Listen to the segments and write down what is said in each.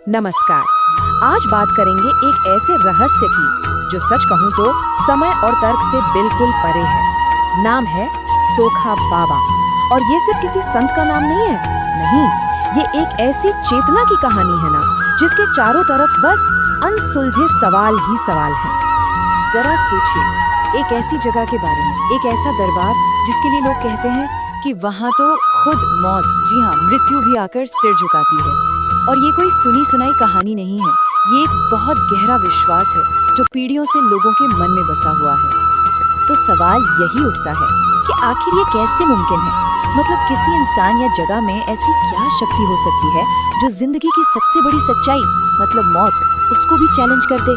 नमस्कार। आज बात करेंगे एक ऐसे रहस्य की जो सच कहूँ तो समय और तर्क से बिल्कुल परे है। नाम है सोखा बाबा। और ये सिर्फ किसी संत का नाम नहीं है, नहीं, ये एक ऐसी चेतना की कहानी है ना, जिसके चारों तरफ बस अनसुलझे सवाल ही सवाल हैं। जरा सोचिए, एक ऐसी जगह के बारे में, एक ऐसा दरबार जिसके लिए लोग कहते हैं कि वहाँ तो खुद मौत, जी हाँ, मृत्यु भी आकर सिर झुकाती है। और ये कोई सुनी सुनाई कहानी नहीं है, ये एक बहुत गहरा विश्वास है जो पीढ़ियों से लोगों के मन में बसा हुआ है। तो सवाल यही उठता है कि आखिर ये कैसे मुमकिन है? मतलब किसी इंसान या जगह में ऐसी क्या शक्ति हो सकती है जो जिंदगी की सबसे बड़ी सच्चाई, मतलब मौत, उसको भी चैलेंज कर दे।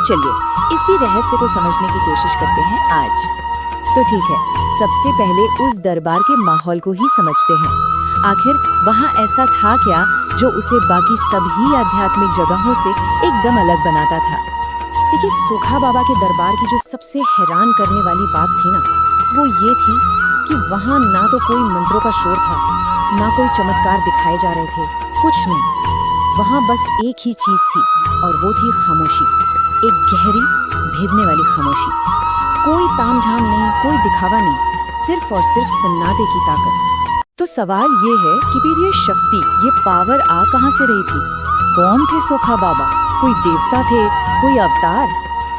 चलिए इसी रहस्य को समझने की कोशिश करते हैं आज। तो ठीक है, सबसे पहले उस दरबार के माहौल को ही समझते हैं। आखिर वहाँ ऐसा था क्या जो उसे बाकी सभी आध्यात्मिक जगहों से एकदम अलग बनाता था? देखिए, सोखा बाबा के दरबार की जो सबसे हैरान करने वाली बात थी ना, वो ये थी कि वहाँ ना तो कोई मंत्रों का शोर था, ना कोई चमत्कार दिखाए जा रहे थे, कुछ नहीं। वहाँ बस एक ही चीज थी और वो थी खामोशी। एक गहरी, भेदने वाली खामोशी। कोई तामझाम नहीं, कोई दिखावा नहीं, सिर्फ और सिर्फ सन्नाटे की ताकत। तो सवाल ये है कि फिर ये शक्ति, ये पावर आ कहाँ से रही थी? कौन थे सोखा बाबा? कोई देवता थे, कोई अवतार?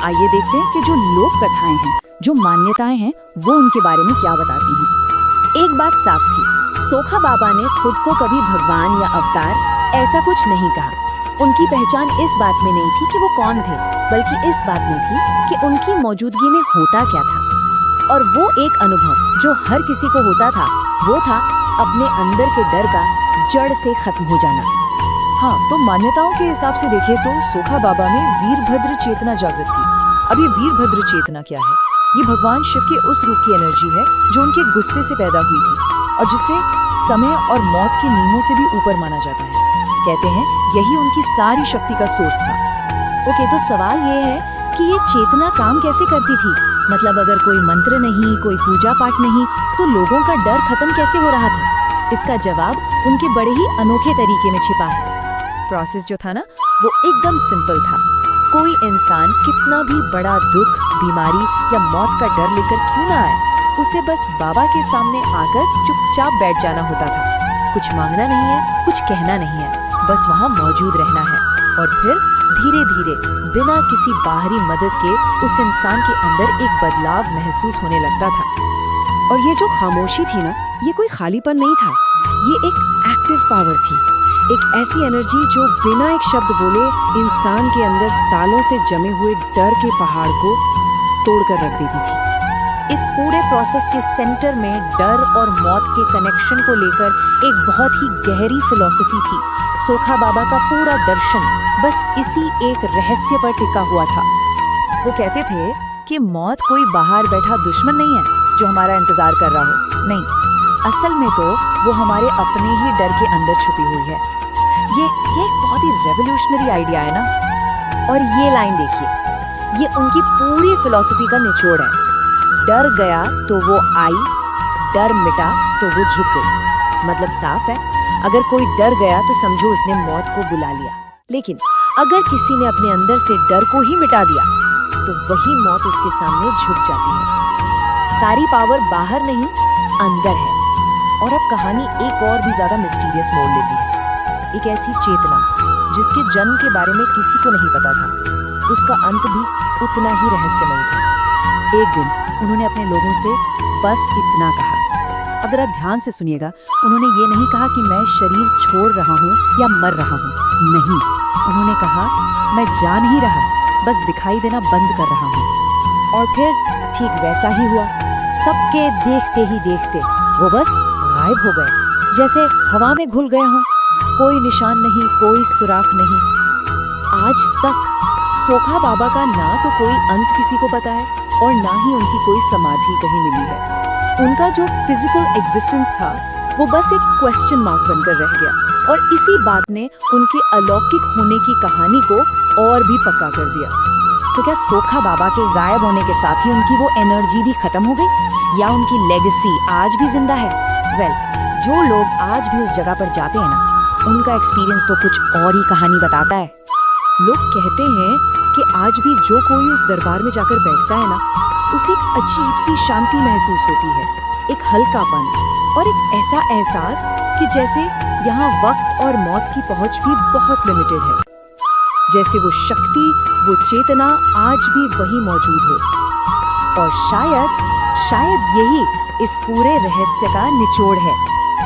आइए देखते हैं कि जो लोक कथाएं हैं, जो मान्यताएं हैं, वो उनके बारे में क्या बताती हैं। एक बात साफ थी, सोखा बाबा ने खुद को कभी भगवान या अवतार ऐसा कुछ नहीं कहा। उनकी पहचान इस बात में नहीं थी कि वो कौन थे, बल्कि इस बात में थी कि उनकी मौजूदगी में होता क्या था। और वो एक अनुभव जो हर किसी को होता था, वो था अपने अंदर के डर का जड़ से खत्म हो जाना। हाँ, तो मान्यताओं के हिसाब से देखें तो सोखा बाबा में वीरभद्र चेतना जागृत थी। अब ये वीरभद्र चेतना क्या है? ये भगवान शिव के उस रूप की एनर्जी है जो उनके गुस्से से पैदा हुई थी और जिसे समय और मौत के नियमों से भी ऊपर माना जाता है। कहते हैं यही उनकी सारी शक्ति का सोर्स था। ओके, तो सवाल ये है कि ये चेतना काम कैसे करती थी? मतलब अगर कोई मंत्र नहीं, कोई पूजा पाठ नहीं, तो लोगों का डर खत्म कैसे हो रहा था? इसका जवाब उनके बड़े ही अनोखे तरीके में छिपा है। प्रोसेस जो था ना, वो एकदम सिंपल था। कोई इंसान कितना भी बड़ा दुख, बीमारी या मौत का डर लेकर क्यों ना आए, उसे बस बाबा के सामने आकर चुपचाप बैठ जाना होता था। कुछ मांगना नहीं है, कुछ कहना नहीं है, बस वहाँ मौजूद रहना है। और फिर धीरे धीरे, बिना किसी बाहरी मदद के, उस इंसान के अंदर एक बदलाव महसूस होने लगता था। और ये जो खामोशी थी ना, ये कोई खालीपन नहीं था, ये एक एक्टिव पावर थी। एक ऐसी एनर्जी जो बिना एक शब्द बोले इंसान के अंदर सालों से जमे हुए डर के पहाड़ को तोड़कर रख देती थी। इस पूरे प्रोसेस के सेंटर में डर और मौत के कनेक्शन को लेकर एक बहुत ही गहरी फिलॉसफी थी। सोखा बाबा का पूरा दर्शन बस इसी एक रहस्य पर टिका हुआ था। वो कहते थे कि मौत कोई बाहर बैठा दुश्मन नहीं है जो हमारा इंतजार कर रहा हो, नहीं, असल में तो वो हमारे अपने ही डर के अंदर छुपी हुई है। ये एक बहुत ही रेवोल्यूशनरी आइडिया है ना। और ये लाइन देखिए, ये उनकी पूरी फिलॉसफी का निचोड़ है। डर गया तो वो आई, डर मिटा तो वो झुक गई। मतलब साफ है, अगर कोई डर गया तो समझो उसने मौत को बुला लिया। लेकिन अगर किसी ने अपने अंदर से डर को ही मिटा दिया तो वही मौत उसके सामने झुक जाती है। सारी पावर बाहर नहीं, अंदर है। और अब कहानी एक और भी ज्यादा मिस्टीरियस मोड़ लेती है। एक ऐसी चेतना जिसके जन्म के बारे में किसी को नहीं पता था, उसका अंत भी उतना ही रहस्यमय था। एक दिन उन्होंने अपने लोगों से बस इतना कहा। अब जरा ध्यान से सुनिएगा, उन्होंने ये नहीं कहा कि मैं शरीर छोड़ रहा हूँ या मर रहा हूँ, नहीं, उन्होंने कहा मैं जा नहीं रहा, बस दिखाई देना बंद कर रहा हूँ। और फिर ठीक वैसा ही हुआ। सबके देखते ही देखते वो बस गायब हो गए, जैसे हवा में घुल गए हों। कोई निशान नहीं, कोई सुराख नहीं। आज तक सोखा बाबा का ना तो कोई अंत किसी को पता है और ना ही उनकी कोई समाधि कहीं मिली है। उनका जो फिजिकल एग्जिस्टेंस था वो बस एक क्वेश्चन मार्क बनकर रह गया। और इसी बात ने उनके अलौकिक होने की कहानी को और भी पक्का कर दिया। तो क्या सोखा बाबा के गायब होने के साथ ही उनकी वो एनर्जी भी खत्म हो गई, या उनकी लेगेसी आज भी जिंदा है? वेल, जो लोग आज भी उस जगह पर जाते हैं ना, उनका एक्सपीरियंस तो कुछ और ही कहानी बताता है। लोग कहते हैं कि आज भी जो कोई उस दरबार में जाकर बैठता है ना, उसे एक अजीब सी शांति महसूस होती है, एक हल्कापन और एक ऐसा एहसास कि जैसे यहाँ वक्त और मौत की पहुंच भी बहुत लिमिटेड है, जैसे वो शक्ति, वो चेतना आज भी वही मौजूद हो। और शायद यही इस पूरे रहस्य का निचोड़ है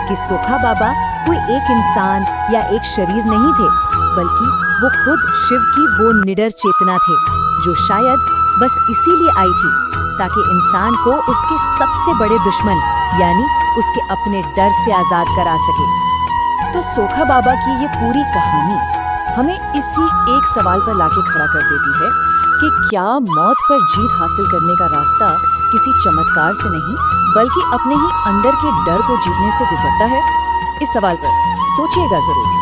कि सोखा बाबा कोई एक इंसान या एक शरीर नहीं थे, बल्कि वो खुद शिव की वो निडर चेतना थे, जो शायद बस इसीलिए आई थी ताकि इंसान को उसके सबसे बड़े दुश्मन यानी उसके अपने डर से आजाद करा सके। तो सोखा बाबा की ये पूरी कहानी हमें इसी एक सवाल पर लाके खड़ा कर देती है कि क्या मौत पर जीत हासिल करने का रास्ता किसी चमत्कार से नहीं, बल्कि अपने ही अंदर के डर को जीतने से गुजरता है? इस सवाल पर सोचिएगा जरूर।